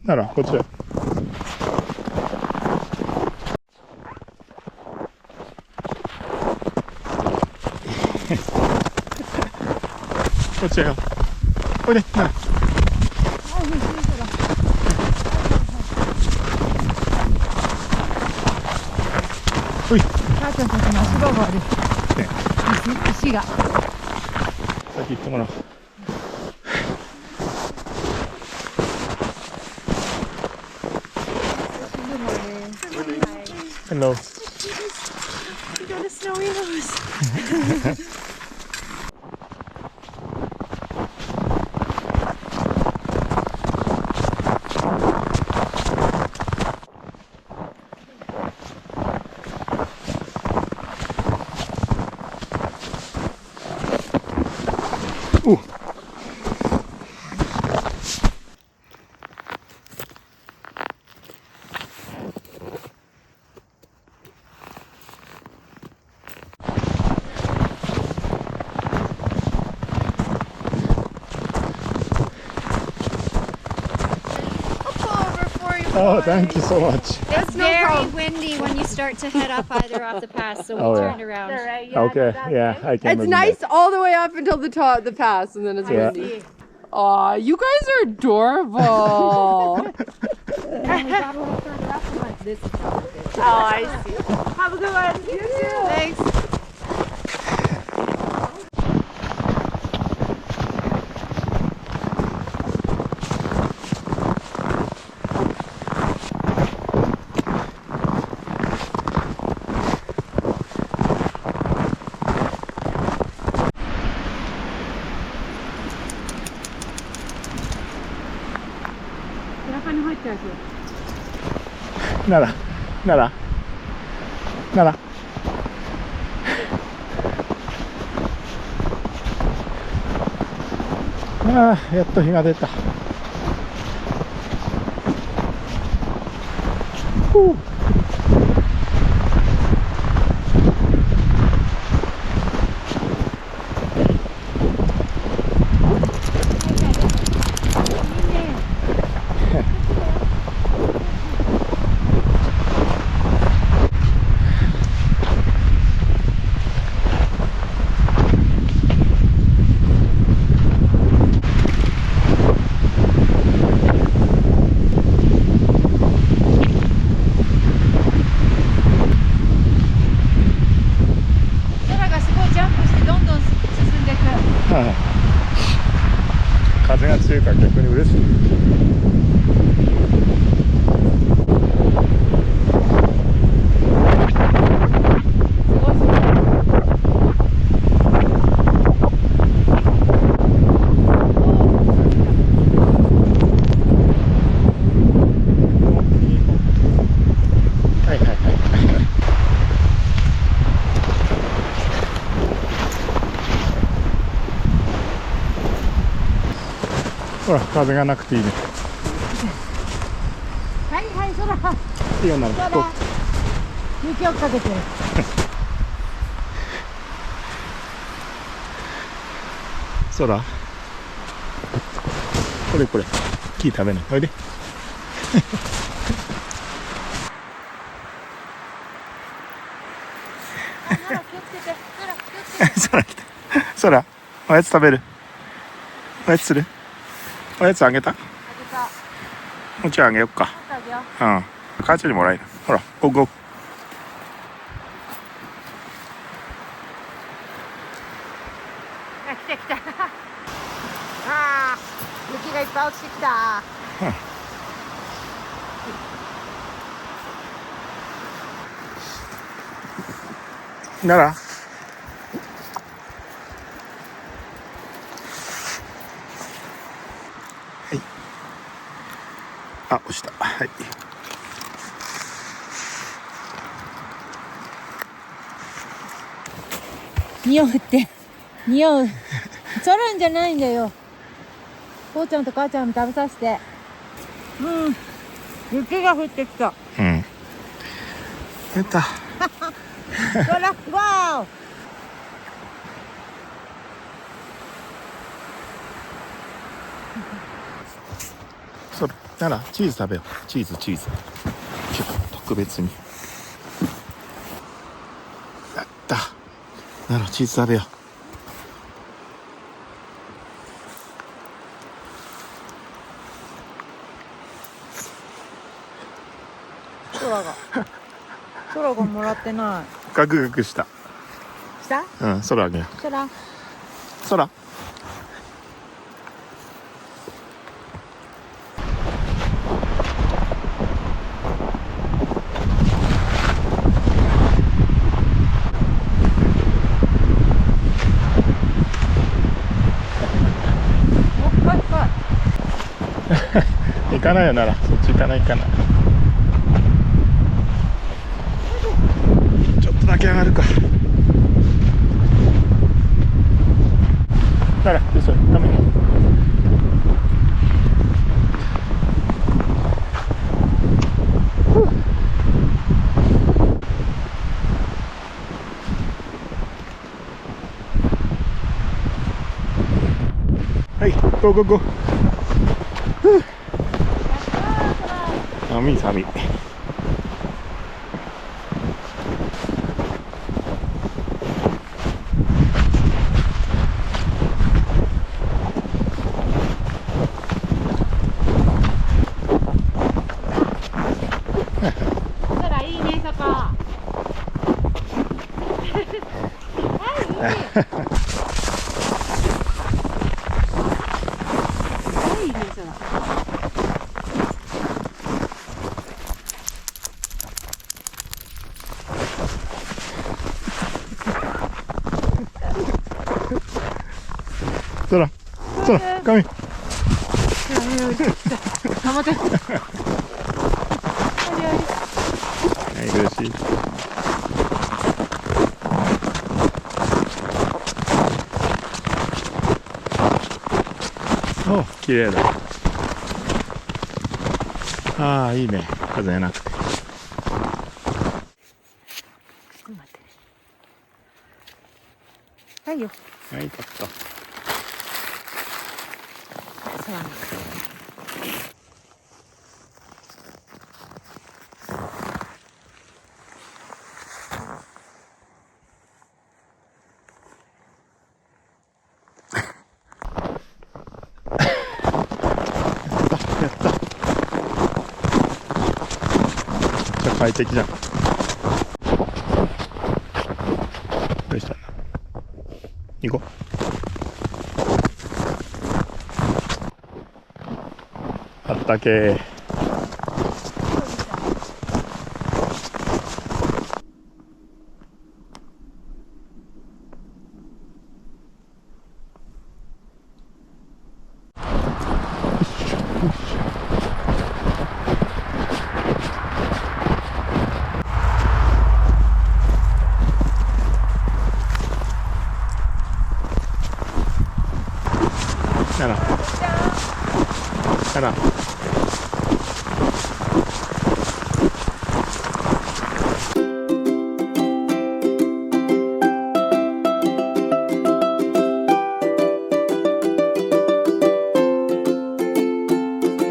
ならこっちへ。こっちへよ。おいで、なら。おい。母ちゃんたちの足場がある。ね、石が。先行ってもらおう。Hello. You got a snowy nose. お。Oh, thank you so much. It's very windy when you start to head up either off the pass, so we Oh, yeah. turned around. Okay, yeah, I can. It's nice all the way up until the top, the pass, and then it's Yeah. windy. Aw, you guys are adorable. Oh, I see. Have a good one. You too. Thanks. 中に入っちゃうし。なら、なら、なら。ああ、やっと日が出た。ふう。空がすごいジャンプしてどんどん進んでいく。風が強いから逆に嬉しい。はいはいはい。ほら、風がなくていいね。はいはい、空。いいよなら、こ雪をかけてる。う空。これこれ。木食べない。おいで。空来た。空。おやつ食べる。おやつする。おやつあげた。もちろんあげよっか。うん。母ちゃんにもらえる。ほら、ゴーゴー。来た来た。ああ、雪がいっぱい落ちてきた。なら。あ、押した。はい。匂うって。匂う。そるんじゃないんだよ。父ちゃんと母ちゃんに食べさせて。うん。雪が降ってきた。うん。出た。そら、わそれ、ならチーズ食べよう。チーズ今日特別にやった。ならチーズ食べよう。空がもらってない。ガクガクした。した空あげよう。空行かないよ。ならそっち行かないかな。ちょっとだけ上がるか。ならよそダメ。はい、ゴーゴーゴー。寒い寒い。空いいね、そこ。いいね、空。カミ。頑張って。はい、嬉しい。お、綺麗だ。ああ、いいね。風なくて。はいよ。はい、ちょっと。空の。やった。じゃあ快適じゃん。どうしたんだ。行こう。あったけー。なら